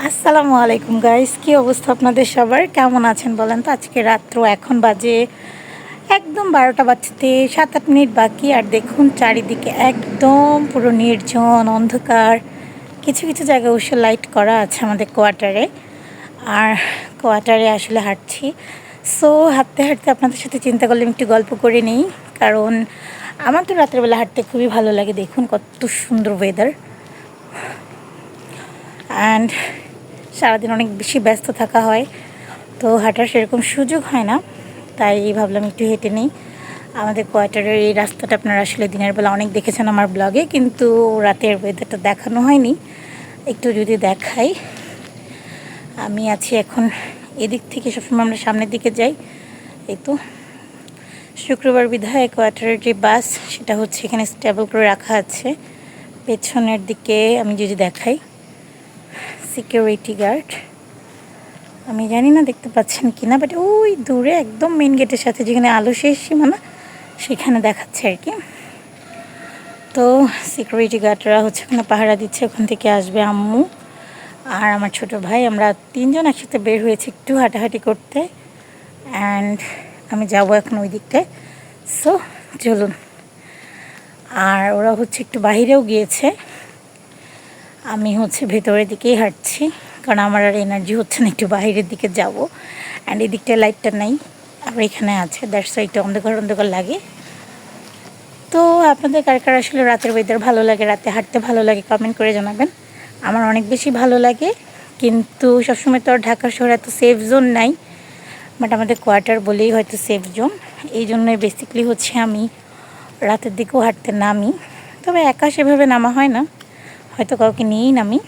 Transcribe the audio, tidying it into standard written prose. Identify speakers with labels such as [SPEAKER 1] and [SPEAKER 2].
[SPEAKER 1] আসসালামু আলাইকুম গাইস, কি অবস্থা আপনাদের সবার? কেমন আছেন বলেন তো? আজকে রাত্র এখন বাজে একদম 12টা বাজতে 7-8 মিনিট বাকি। আর দেখুন চারিদিকে একদম পুরো নির্জন অন্ধকার। কিছু কিছু জায়গায় অবশ্য লাইট করা আছে আমাদের কোয়ার্টারে। আর কোয়ার্টারে আসলে হাঁটছি। সো হাঁটতে হাঁটতে আপনাদের সাথে চিন্তা করলাম একটু গল্প করে নিই, কারণ আমার তো রাত্রেবেলা হাঁটতে খুবই ভালো লাগে। দেখুন কত সুন্দর ওয়েদার। অ্যান্ড সারাদিন অনেক বেশি ব্যস্ত থাকা হয়, তো হাঁটার সেরকম সুযোগ হয় না। তাই ভাবলাম একটু হেঁটে নিই। আমাদের কোয়ার্টারের এই রাস্তাটা আপনারা আসলে দিনের বেলা অনেক দেখেছেন আমার ব্লগে, কিন্তু রাতের ওয়েদারটা দেখানো হয়নি। একটু যদি দেখাই, আমি আছি এখন এদিক থেকে। সবসময় আমরা সামনের দিকে যাই। এই তো শুক্রবার বিধায় কোয়ার্টারের যে বাস, সেটা হচ্ছে এখানে স্টেবল করে রাখা আছে। পেছনের দিকে আমি যদি দেখাই, সিকিউরিটি গার্ড, আমি জানি না দেখতে পাচ্ছেন কি না, বাট ওই দূরে একদম মেন গেটের সাথে যেখানে আলো শেষ সীমানা, সেখানে দেখাচ্ছে আর কি। তো সিকিউরিটি গার্ডরা হচ্ছে ওখানে পাহারা দিচ্ছে। ওখান থেকে আসবে আম্মু আর আমার ছোট ভাই। আমরা তিনজন একসাথে বের হয়েছি একটু হাঁটাহাঁটি করতে। অ্যান্ড আমি যাব এখন ওই দিকটায়। সো চলুন। আর ওরা হচ্ছে একটু বাহিরেও গিয়েছে, আমি হচ্ছে ভেতরের দিকেই হাঁটছি, কারণ আমার আর এনার্জি হচ্ছে না একটু বাইরের দিকে যাব। অ্যান্ড এই দিকটায় লাইটটা নেই, আবার এখানে আছে, দ্যাটস একটু অন্ধকার অন্ধকার লাগে। তো আপনাদের কার কার আসলে রাতের ওয়েদার ভালো লাগে, রাতে হাঁটতে ভালো লাগে, কমেন্ট করে জানাবেন। আমার অনেক বেশি ভালো লাগে, কিন্তু সবসময় তো আর ঢাকা শহরে এত সেফ জোন নাই। বাট আমাদের কোয়ার্টার বলেই হয়তো সেফ জোন। এই জন্যই বেসিক্যালি হচ্ছে আমি রাতের দিকেও হাঁটতে নামি, তবে একা সেভাবে নামা হয় না, হয়তো কাউকে নিয়েই নামি।